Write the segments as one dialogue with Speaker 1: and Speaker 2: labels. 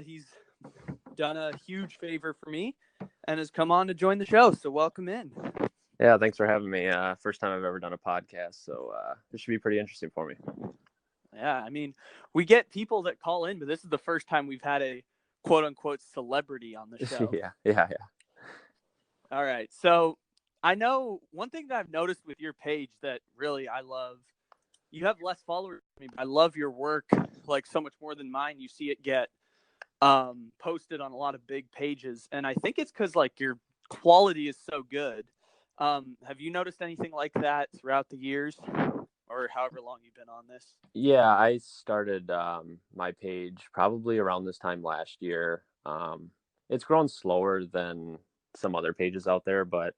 Speaker 1: he's done a huge favor for me and has come on to join the show. So welcome in.
Speaker 2: Yeah, thanks for having me. First time I've ever done a podcast, so this should be pretty interesting for me.
Speaker 1: Yeah, I mean, we get people that call in, but this is the first time we've had a quote-unquote celebrity on the show.
Speaker 2: Yeah.
Speaker 1: All right, so I know one thing that I've noticed with your page that really I love, you have less followers than me, but I love your work like so much more than mine. You see it get posted on a lot of big pages, and I think it's because like your quality is so good. Have you noticed anything like that throughout the years or however long you've been on this?
Speaker 2: Yeah, I started my page probably around this time last year. It's grown slower than some other pages out there, but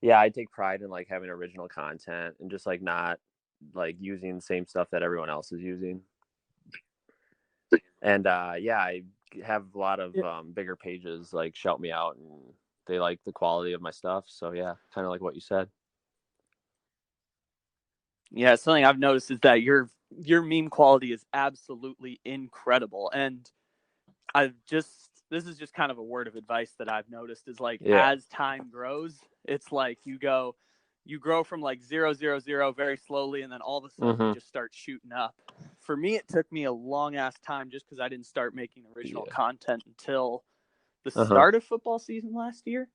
Speaker 2: yeah, I take pride in like having original content and just like not like using the same stuff that everyone else is using. And yeah, I have a lot of bigger pages like shout me out and they like the quality of my stuff. So yeah, kind of like what you said.
Speaker 1: Yeah, something I've noticed is that your meme quality is absolutely incredible. And this is just kind of a word of advice that I've noticed is like as time grows, it's like you grow from like 000 very slowly, and then all of a sudden you just start shooting up. For me, it took me a long ass time just because I didn't start making original content until the start of football season last year.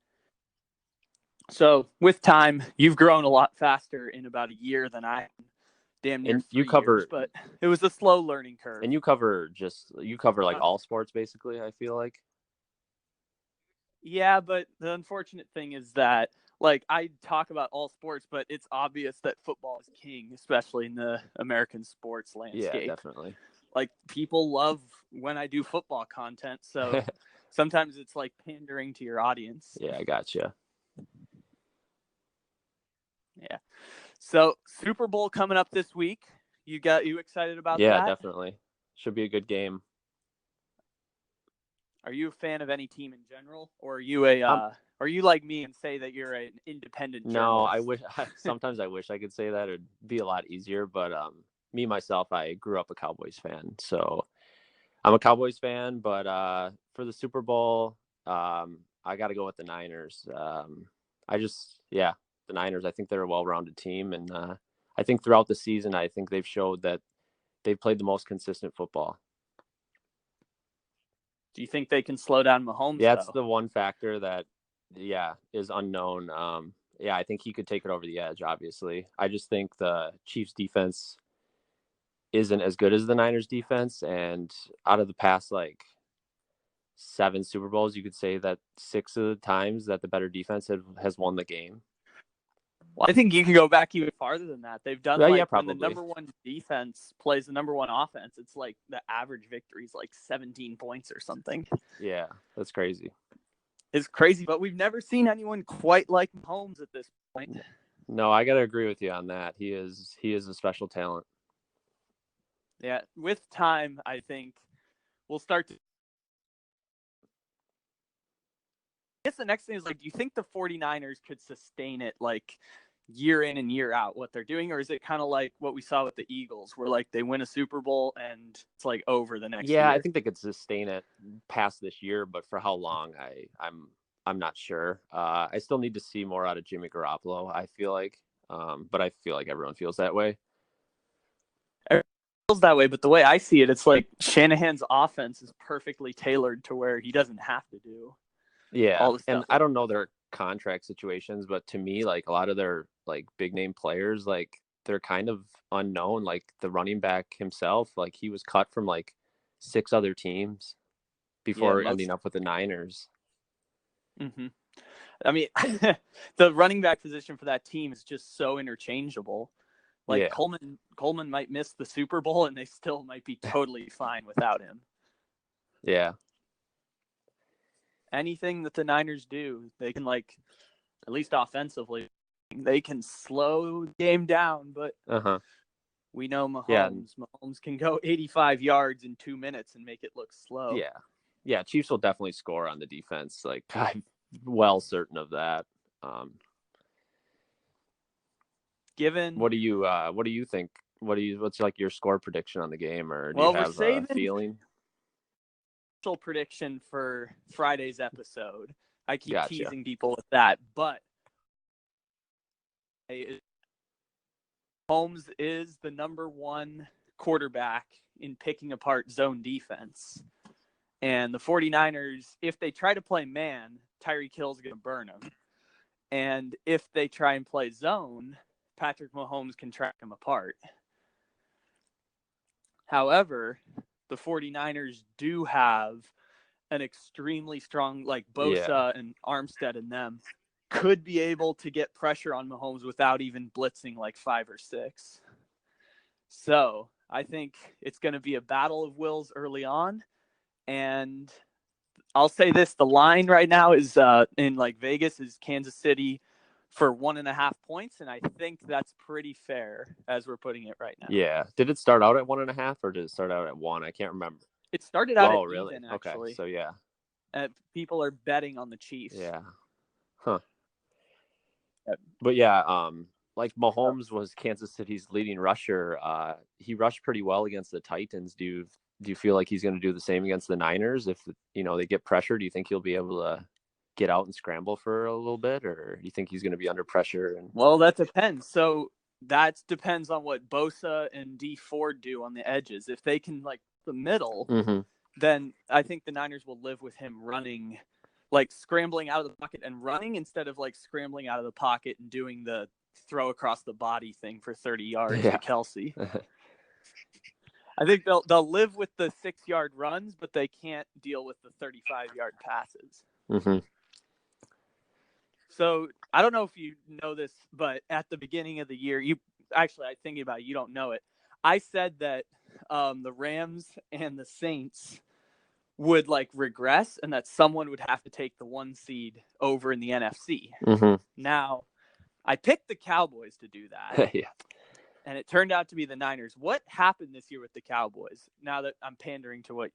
Speaker 1: So with time, you've grown a lot faster in about a year than I damn near 3 years, but it was a slow learning curve.
Speaker 2: And you cover like all sports basically, I feel like.
Speaker 1: Yeah, but the unfortunate thing is that like I talk about all sports, but it's obvious that football is king, especially in the American sports landscape.
Speaker 2: Yeah, definitely.
Speaker 1: Like people love when I do football content, so sometimes it's like pandering to your audience.
Speaker 2: Yeah, I gotcha.
Speaker 1: Yeah. So Super Bowl coming up this week. You excited about that?
Speaker 2: Yeah, definitely. Should be a good game.
Speaker 1: Are you a fan of any team in general, or are you like me and say that you're an independent journalist?
Speaker 2: No, sometimes I wish I could say that. It'd be a lot easier, but me myself, I grew up a Cowboys fan, so I'm a Cowboys fan. But for the Super Bowl, I got to go with the Niners. The Niners. I think they're a well-rounded team, and I think throughout the season, I think they've showed that they've played the most consistent football.
Speaker 1: Do you think they can slow down Mahomes?
Speaker 2: Yeah, it's the one factor that, is unknown. I think he could take it over the edge, obviously. I just think the Chiefs defense isn't as good as the Niners defense. And out of the past, like 7 Super Bowls, you could say that 6 of the times that the better defense has won the game.
Speaker 1: Well, I think you can go back even farther than that. They've done when the number one defense plays the number one offense, it's like the average victory is like 17 points or something.
Speaker 2: Yeah, that's crazy.
Speaker 1: It's crazy, but we've never seen anyone quite like Mahomes at this point.
Speaker 2: No, I got to agree with you on that. He is a special talent.
Speaker 1: Yeah, with time, I think we'll start to. I guess the next thing is like, do you think the 49ers could sustain it like year in and year out what they're doing, or is it kind of like what we saw with the Eagles where like they win a Super Bowl and it's like over the next year?
Speaker 2: Yeah, I think they could sustain it past this year, but for how long, I'm not sure. I still need to see more out of Jimmy Garoppolo, I feel like, but I feel like everyone feels that way.
Speaker 1: Everyone feels that way, but the way I see it, it's like Shanahan's offense is perfectly tailored to where he doesn't have to do.
Speaker 2: Yeah, and I don't know their contract situations, but to me, like a lot of their like big name players, like they're kind of unknown. Like the running back himself, like he was cut from like 6 other teams before ending up with the Niners.
Speaker 1: Mm-hmm. I mean, the running back position for that team is just so interchangeable. Like Coleman might miss the Super Bowl and they still might be totally fine without him.
Speaker 2: Yeah.
Speaker 1: Anything that the Niners do, they can like, at least offensively, they can slow the game down, but we know Mahomes.
Speaker 2: Yeah.
Speaker 1: Mahomes can go 85 yards in 2 minutes and make it look slow.
Speaker 2: Yeah. Yeah, Chiefs will definitely score on the defense. Like I'm well certain of that. What do you think? What's like your score prediction on the game, or do you have a feeling?
Speaker 1: prediction for Friday's episode. I keep
Speaker 2: Gotcha.
Speaker 1: teasing people with that, but Holmes is the number one quarterback in picking apart zone defense. And the 49ers, if they try to play man, Tyreek Hill's going to burn them. And if they try and play zone, Patrick Mahomes can track them apart. However, the 49ers do have an extremely strong, like Bosa and Armstead in them, could be able to get pressure on Mahomes without even blitzing like 5 or 6. So I think it's going to be a battle of wills early on. And I'll say this, the line right now is in like Vegas is Kansas City for 1.5 points. And I think that's pretty fair as we're putting it right now.
Speaker 2: Yeah. Did it start out at 1.5 or did it start out at 1? I can't remember.
Speaker 1: It started out at
Speaker 2: really?
Speaker 1: even, actually.
Speaker 2: Okay. So yeah.
Speaker 1: People are betting on the Chiefs.
Speaker 2: Yeah. Huh. But yeah, like Mahomes was Kansas City's leading rusher. He rushed pretty well against the Titans. Do you feel like he's going to do the same against the Niners? If they get pressure, do you think he'll be able to get out and scramble for a little bit, or do you think he's going to be under pressure?
Speaker 1: Well, that depends. So that depends on what Bosa and D Ford do on the edges. If they can like the middle, then I think the Niners will live with him running, like scrambling out of the pocket and running instead of like scrambling out of the pocket and doing the throw across the body thing for 30 yards to Kelsey. I think they'll live with the 6-yard runs, but they can't deal with the 35-yard passes. So I don't know if you know this, but at the beginning of the year, I thinking about it, you don't know it. I said that the Rams and the Saints would like regress and that someone would have to take the 1 seed over in the NFC. Now, I picked the Cowboys to do that. And it turned out to be the Niners. What happened this year with the Cowboys? Now that I'm pandering to what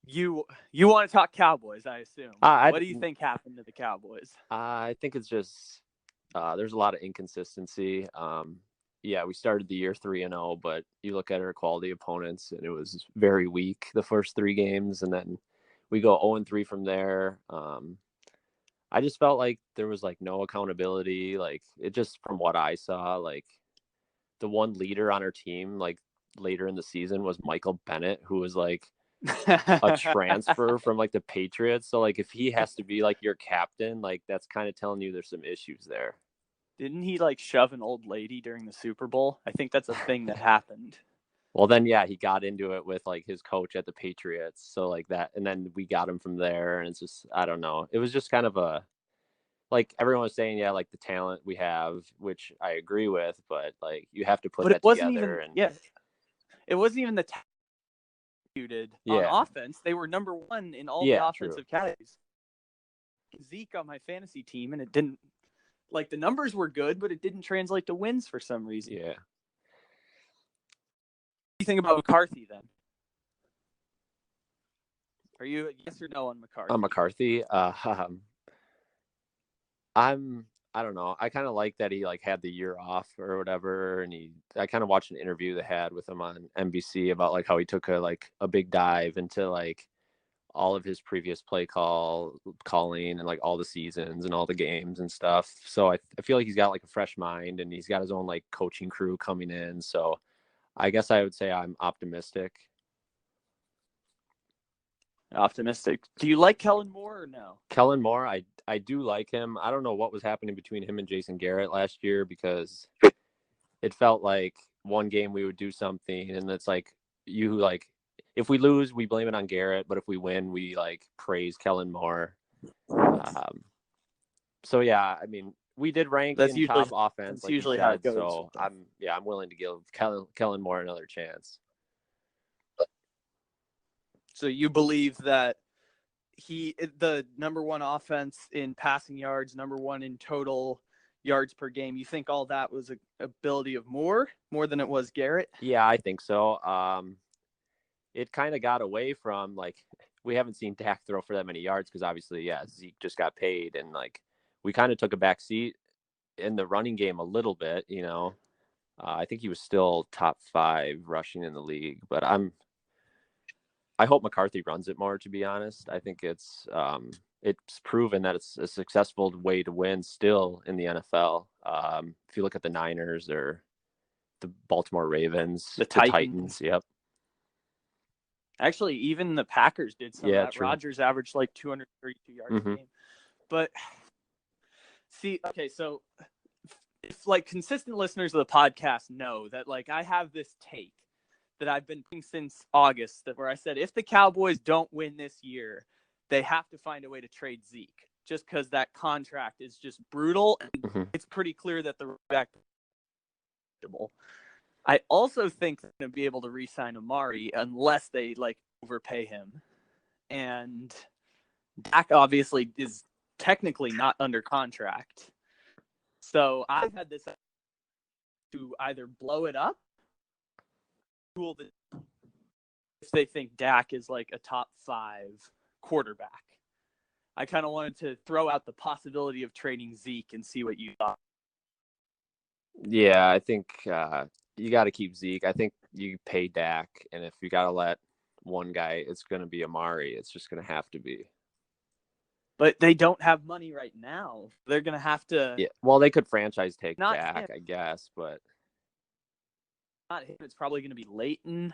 Speaker 1: you want to talk Cowboys, I assume. What do you think happened to the Cowboys?
Speaker 2: I think it's just there's a lot of inconsistency. We started the year 3-0, but you look at our quality opponents, and it was very weak the first 3 games, and then we go 0-3 from there. I just felt like there was like no accountability. Like it just from what I saw, like the one leader on our team, like later in the season, was Michael Bennett, who was like a transfer from like the Patriots. So like if he has to be like your captain, like that's kind of telling you there's some issues there.
Speaker 1: Didn't he like shove an old lady during the Super Bowl? I think that's a thing that happened.
Speaker 2: Well, then, he got into it with like his coach at the Patriots. So like that, and then we got him from there. And it's just, I don't know. It was just kind of like everyone was saying, like the talent we have, which I agree with, but like you have to put that together.
Speaker 1: It wasn't even the on offense. They were number 1 in all the offensive categories. Zeke on my fantasy team, and it didn't, like the numbers were good, but it didn't translate to wins for some reason.
Speaker 2: Yeah.
Speaker 1: What do you think about McCarthy then? Are you a yes or no on McCarthy?
Speaker 2: On McCarthy, I don't know. I kind of like that he like had the year off or whatever, and I kind of watched an interview they had with him on NBC about like how he took a big dive into like all of his previous calling and like all the seasons and all the games and stuff. So I feel like he's got like a fresh mind, and he's got his own like coaching crew coming in. So I guess I would say I'm optimistic.
Speaker 1: Optimistic. Do you like Kellen Moore or no?
Speaker 2: Kellen Moore, I do like him. I don't know what was happening between him and Jason Garrett last year, because it felt like one game we would do something, and it's like if we lose, we blame it on Garrett, but if we win, we like praise Kellen Moore. So yeah, I mean, we did rank in top offense.
Speaker 1: That's usually how it goes.
Speaker 2: So I'm willing to give Kellen Moore another chance.
Speaker 1: So you believe that the number 1 offense in passing yards, number 1 in total yards per game, you think all that was an ability of more than it was Garrett?
Speaker 2: Yeah, I think so. It kind of got away from like, we haven't seen Dak throw for that many yards because obviously, Zeke just got paid, and like we kind of took a back seat in the running game a little bit. I think he was still top 5 rushing in the league, but I hope McCarthy runs it more, to be honest. I think it's proven that it's a successful way to win still in the NFL. If you look at the Niners or the Baltimore Ravens,
Speaker 1: the Titans.
Speaker 2: Yep.
Speaker 1: Actually, even the Packers did some of that.
Speaker 2: True.
Speaker 1: Rodgers averaged like 232 yards a game. But see, okay, so if like consistent listeners of the podcast know that like I have this take that I've been doing since August where I said if the Cowboys don't win this year, they have to find a way to trade Zeke just because that contract is just brutal. And it's pretty clear that the back. I also think they're going to be able to re-sign Amari unless they like overpay him. And Dak obviously is technically not under contract. So I've had this to either blow it up if they think Dak is like a top 5 quarterback. I kind of wanted to throw out the possibility of trading Zeke and see what you thought.
Speaker 2: Yeah, I think you got to keep Zeke. I think you pay Dak, and if you got to let one guy, it's going to be Amari. It's just going to have to be.
Speaker 1: But they don't have money right now. They're going to have to.
Speaker 2: Yeah. Well, they could franchise take Dak,
Speaker 1: him.
Speaker 2: I guess, but
Speaker 1: not him. It's probably going to be Leighton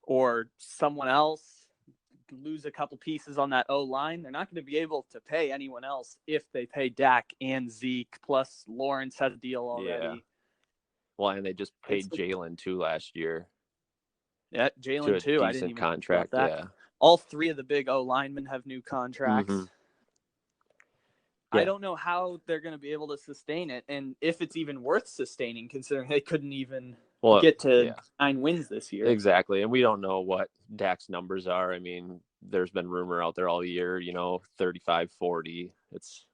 Speaker 1: or someone else. Lose a couple pieces on that O-line. They're not going to be able to pay anyone else if they pay Dak and Zeke. Plus, Lawrence has a deal already.
Speaker 2: Yeah. Well, and they just paid Jalen too last year.
Speaker 1: Yeah, Jalen too. I didn't even contract. Think about that. Yeah. All 3 of the big O linemen have new contracts. Yeah. I don't know how they're going to be able to sustain it, and if it's even worth sustaining, considering they couldn't even get to 9 wins this year.
Speaker 2: Exactly, and we don't know what Dak's numbers are. I mean, there's been rumor out there all year, 35, 40. It's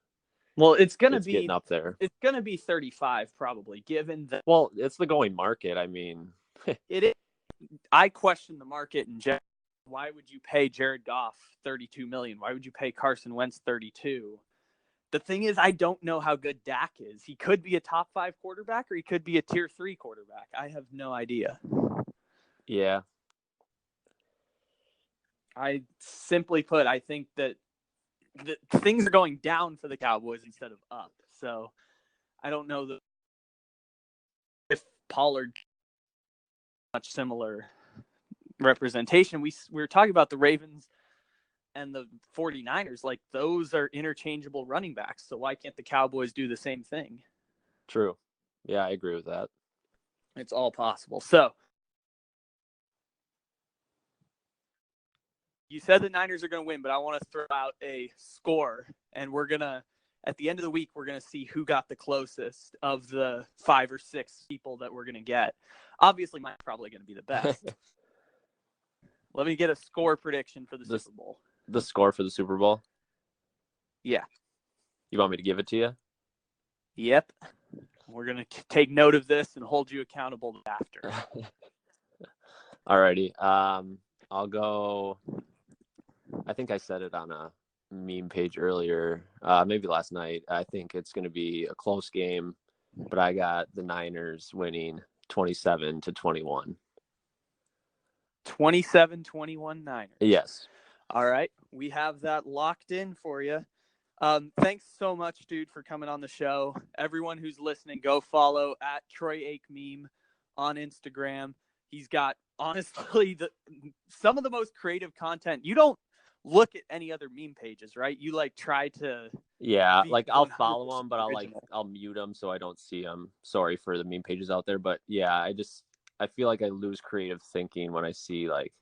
Speaker 1: going to be
Speaker 2: getting up there.
Speaker 1: It's going to be 35 probably, given that.
Speaker 2: Well, it's the going market. I mean,
Speaker 1: it is. I question the market in general. Why would you pay Jared Goff $32 million? Why would you pay Carson Wentz $32? The thing is, I don't know how good Dak is. He could be a top 5 quarterback or he could be a tier 3 quarterback. I have no idea.
Speaker 2: Yeah.
Speaker 1: I simply put, I think that things are going down for the Cowboys instead of up. So I don't know if Pollard much similar representation. We were talking about the Ravens and the 49ers, like those are interchangeable running backs. So why can't the Cowboys do the same thing?
Speaker 2: True. Yeah, I agree with that.
Speaker 1: It's all possible. So you said the Niners are going to win, but I want to throw out a score, and we're going to, at the end of the week, we're going to see who got the closest of the 5 or 6 people that we're going to get. Obviously, mine's probably going to be the best. Let me get a score prediction for the Super Bowl.
Speaker 2: The score for the Super Bowl?
Speaker 1: Yeah.
Speaker 2: You want me to give it to you?
Speaker 1: Yep. We're going to take note of this and hold you accountable after.
Speaker 2: Alrighty. I'll go. I think I said it on a meme page earlier, maybe last night. I think it's going to be a close game, but I got the Niners winning 27-21.
Speaker 1: 27-21 Niners.
Speaker 2: Yes.
Speaker 1: All right. We have that locked in for you. Thanks so much, dude, for coming on the show. Everyone who's listening, go follow at TroyAikmeme on Instagram. He's got, honestly, some of the most creative content. You don't look at any other meme pages, right? You like try to.
Speaker 2: Yeah, like I'll follow them, but I'll mute them so I don't see them. Sorry for the meme pages out there, but yeah, I feel like I lose creative thinking when I see like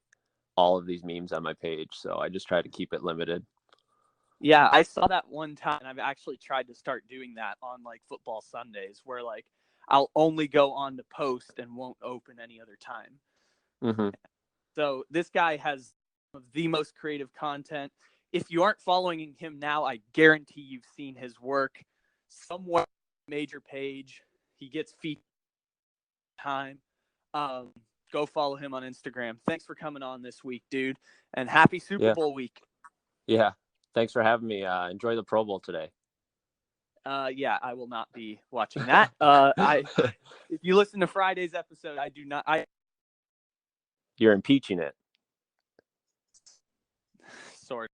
Speaker 2: all of these memes on my page. So I just try to keep it limited.
Speaker 1: Yeah, I saw that one time. I've actually tried to start doing that on like football Sundays where like I'll only go on to post and won't open any other time.
Speaker 2: Mm-hmm.
Speaker 1: So this guy has the most creative content. If you aren't following him now, I guarantee you've seen his work somewhere on a major page. He gets featured time. Go follow him on Instagram. Thanks for coming on this week, dude. And happy Super Bowl week.
Speaker 2: Yeah. Thanks for having me. Enjoy the Pro Bowl today.
Speaker 1: Yeah, I will not be watching that. If you listen to Friday's episode, I do not.
Speaker 2: You're impeaching it.
Speaker 1: sort